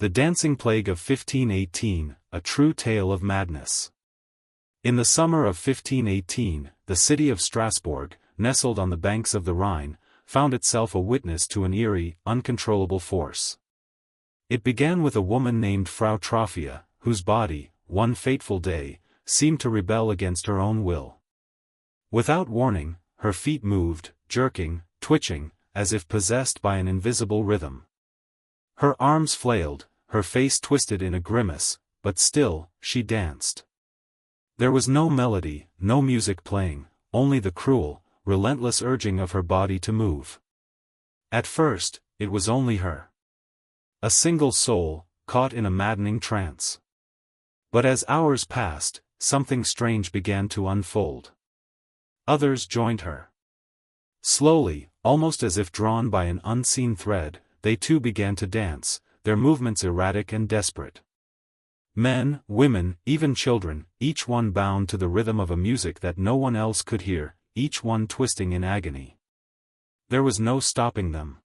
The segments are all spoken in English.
The Dancing Plague of 1518, a true tale of madness. In the summer of 1518, the city of Strasbourg, nestled on the banks of the Rhine, found itself a witness to an eerie, uncontrollable force. It began with a woman named Frau Trophia, whose body, one fateful day, seemed to rebel against her own will. Without warning, her feet moved, jerking, twitching, as if possessed by an invisible rhythm. Her arms flailed, her face twisted in a grimace, but still, she danced. There was no melody, no music playing, only the cruel, relentless urging of her body to move. At first, it was only her. A single soul, caught in a maddening trance. But as hours passed, something strange began to unfold. Others joined her. Slowly, almost as if drawn by an unseen thread, they too began to dance, their movements erratic and desperate. Men, women, even children, each one bound to the rhythm of a music that no one else could hear, each one twisting in agony. There was no stopping them.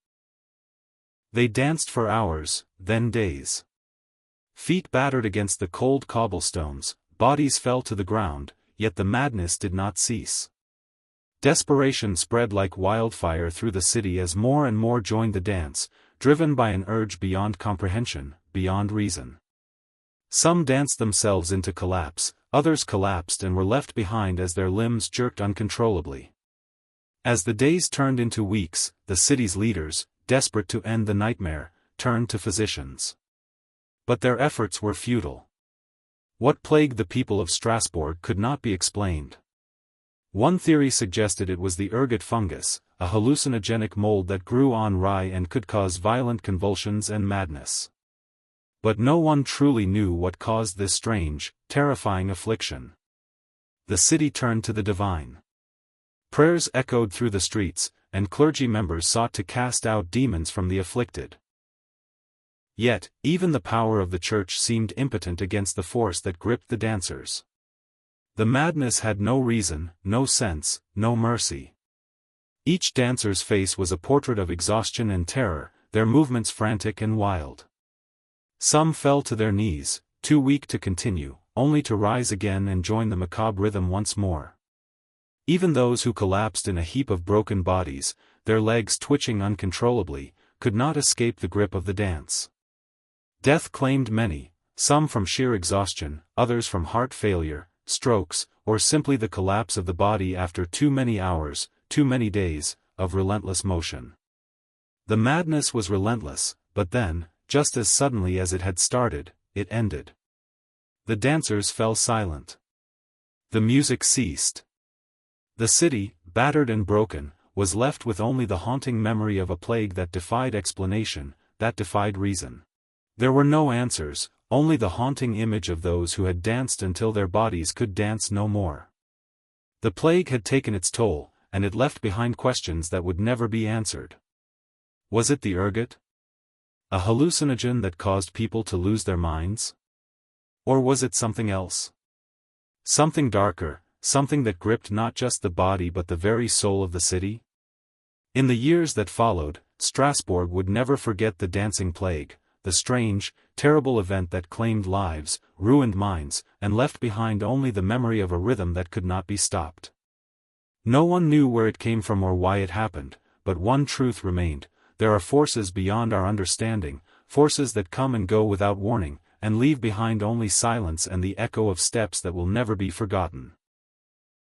They danced for hours, then days. Feet battered against the cold cobblestones, bodies fell to the ground, yet the madness did not cease. Desperation spread like wildfire through the city as more and more joined the dance, driven by an urge beyond comprehension, beyond reason. Some danced themselves into collapse, others collapsed and were left behind as their limbs jerked uncontrollably. As the days turned into weeks, the city's leaders, desperate to end the nightmare, turned to physicians. But their efforts were futile. What plagued the people of Strasbourg could not be explained. One theory suggested it was the ergot fungus, a hallucinogenic mold that grew on rye and could cause violent convulsions and madness. But no one truly knew what caused this strange, terrifying affliction. The city turned to the divine. Prayers echoed through the streets, and clergy members sought to cast out demons from the afflicted. Yet, even the power of the church seemed impotent against the force that gripped the dancers. The madness had no reason, no sense, no mercy. Each dancer's face was a portrait of exhaustion and terror, their movements frantic and wild. Some fell to their knees, too weak to continue, only to rise again and join the macabre rhythm once more. Even those who collapsed in a heap of broken bodies, their legs twitching uncontrollably, could not escape the grip of the dance. Death claimed many, some from sheer exhaustion, others from heart failure, strokes, or simply the collapse of the body after too many hours, too many days, of relentless motion. The madness was relentless, but then, just as suddenly as it had started, it ended. The dancers fell silent. The music ceased. The city, battered and broken, was left with only the haunting memory of a plague that defied explanation, that defied reason. There were no answers, only the haunting image of those who had danced until their bodies could dance no more. The plague had taken its toll, and it left behind questions that would never be answered. Was it the ergot? A hallucinogen that caused people to lose their minds? Or was it something else? Something darker, something that gripped not just the body but the very soul of the city? In the years that followed, Strasbourg would never forget the dancing plague, the strange, terrible event that claimed lives, ruined minds, and left behind only the memory of a rhythm that could not be stopped. No one knew where it came from or why it happened, but one truth remained: there are forces beyond our understanding, forces that come and go without warning, and leave behind only silence and the echo of steps that will never be forgotten.